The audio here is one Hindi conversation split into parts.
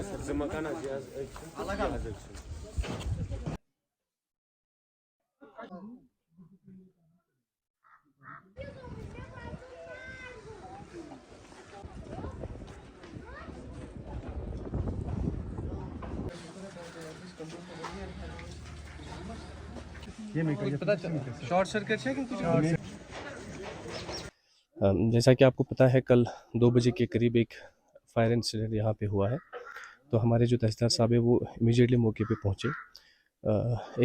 ये नहीं पता शॉर्ट सर्किट है कि कुछ और। जैसा कि आपको पता है, कल 2 बजे के करीब एक फायर इंसिडेंट यहाँ पे हुआ है। तो हमारे जो तहसीलदार साहब है वो इमीडिएटली मौके पे पहुँचे।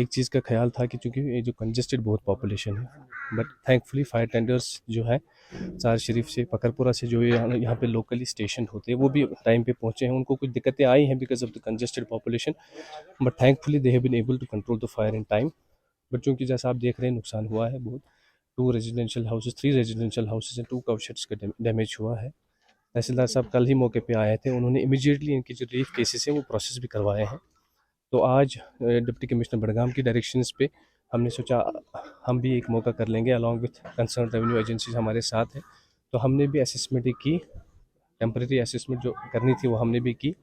एक चीज़ का ख्याल था कि चूँकि ये जो कंजेस्टेड बहुत पॉपुलेशन है, बट थैंकफुली फायर टेंडर्स जो है चार शरीफ से, पकरपुरा से, जो यहाँ पे लोकली स्टेशन होते हैं, वो भी टाइम पे पहुँचे हैं। उनको कुछ दिक्कतें आई हैं because of the congested population, but thankfully they have been able to control the fire in time. But चूँकि जैसा आप देख रहे हैं, नुकसान हुआ है बहुत। 2 residential houses, 3 residential houses and 2 cow shades का डैमेज हुआ है। तहसीलदार साहब कल ही मौके पे आए थे। उन्होंने इमीडिएटली इनके जो रिलीफ केसेस हैं वो प्रोसेस भी करवाए हैं। तो आज डिप्टी कमिश्नर बडगाम की डायरेक्शंस पे हमने सोचा हम भी एक मौका कर लेंगे, along with concern revenue agencies हमारे साथ है। तो हमने भी असेसमेंट की, टेम्परेरी असेसमेंट जो करनी थी वो हमने भी की।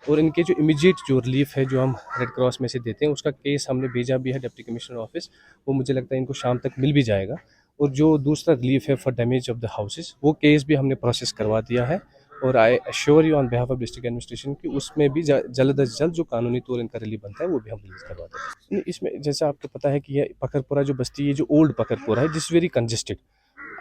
और इनके जो इमीडिएट जो रिलीफ है जो हम रेड क्रॉस में से देते हैं, उसका केस हमने भेजा भी है डिप्टी कमिश्नर ऑफिस। वो मुझे लगता है इनको शाम तक मिल भी जाएगा। और जो दूसरा रिलीफ है for damage of the houses, वो केस भी हमने प्रोसेस करवा दिया है। और I assure you on behalf of district administration कि उसमें भी जल्द अज जल्द जो कानूनी तौर इनका रिलीफ बनता है वो भी हम रिलीज करवा देंगे। इसमें जैसा आपको पता है कि ये पकरपुरा जो बस्ती है, जो ओल्ड पकरपुरा है, जिस very congested.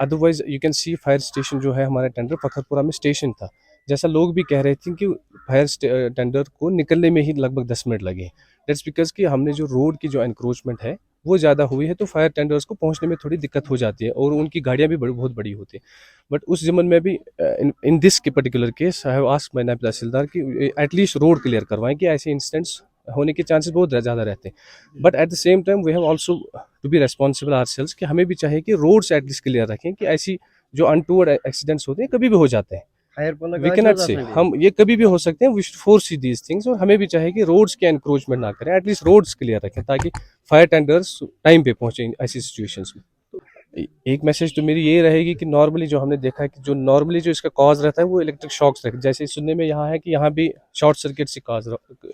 Otherwise you can C fire station जो है हमारा टेंडर पखरपुरा में स्टेशन था। जैसा लोग भी कह रहे थे कि फायर टेंडर को निकलने में ही लगभग 10 मिनट लगे। दैट्स बिकॉज कि हमने जो रोड की जो एनक्रोचमेंट है वो ज़्यादा हुई है, तो फायर टेंडर्स को पहुंचने में थोड़ी दिक्कत हो जाती है और उनकी गाड़ियां भी बहुत बड़ी होती है। बट उस जमन में भी इन दिस के particular case I have asked my नायब तहसीलदार कि एटलीस्ट रोड क्लियर करवाएं, कि ऐसे इंसिडेंट्स होने के चांसेस बहुत ज़्यादा रहते हैं। But at the same time we have also to be responsible ourselves, कि हमें भी चाहिए कि रोड्स एटलीस्ट क्लियर रखें, कि ऐसी जो अनटूवर्ड एक्सीडेंट्स होते हैं कभी भी हो जाते हैं। वी कैन नॉट से हम ये कभी भी हो सकते हैं। We should foresee these things. और हमें भी चाहिए कि रोड्स के एनक्रोचमेंट ना करें, एटलीस्ट रोड्स क्लियर रखें, ताकि फायर टेंडर्स टाइम पे पहुंचे ऐसी सिचुएशंस में। एक मैसेज तो मेरी ये रहेगी कि नॉर्मली जो हमने देखा है कि जो नॉर्मली जो इसका कॉज रहता है वो इलेक्ट्रिक शॉक्स रहते हैं। जैसे सुनने में यहाँ है कि यहाँ भी शॉर्ट सर्किट से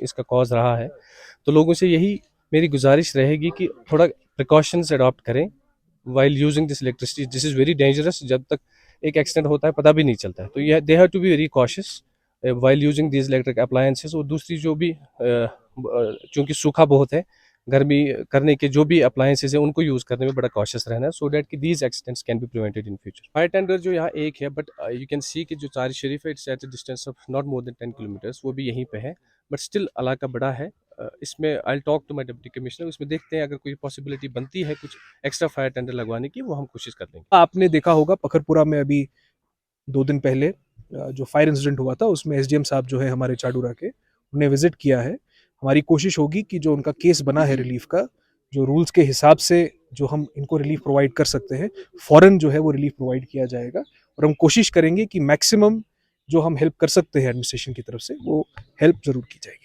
इसका कॉज रहा है। तो लोगों से यही मेरी गुजारिश रहेगी कि थोड़ा प्रिकॉशंस अडॉप्ट करें while using this electricity. This is very dangerous. जब तक एक एक्सीडेंट होता है पता भी नहीं चलता है। तो यह they have to be very cautious while using these electric appliances. और दूसरी जो भी चूँकि सूखा बहुत है, गर्मी करने के जो भी अप्लायंसेज है उनको यूज़ करने में बड़ा कॉशियस रहना है, सो दैट कि these accidents can be prevented in future. Fire tender जो यहाँ एक है, बट यू कैन सी कि जो चार शरीफ है it's at a distance of not more than 10 kilometres, वो भी यहीं पे है। बट स्टिल इलाका बड़ा है। इसमें I talk to my deputy commissioner, उसमें देखते हैं अगर कोई पॉसिबिलिटी बनती है कुछ एक्स्ट्रा फायर टेंडर लगवाने की, वो हम कोशिश कर देंगे। आपने देखा होगा पखरपुरा में अभी 2 दिन पहले जो फायर इंसिडेंट हुआ था, उसमें एसडीएम साहब जो है हमारे चाडूरा के, उन्हें विजिट किया है। हमारी कोशिश होगी कि जो उनका केस बना है रिलीफ का, जो रूल्स के हिसाब से जो हम इनको रिलीफ प्रोवाइड कर सकते हैं, फौरन जो है वो रिलीफ प्रोवाइड किया जाएगा। और हम कोशिश करेंगे कि मैक्सिमम जो हम हेल्प कर सकते हैं एडमिनिस्ट्रेशन की तरफ से, वो हेल्प जरूर की जाएगी।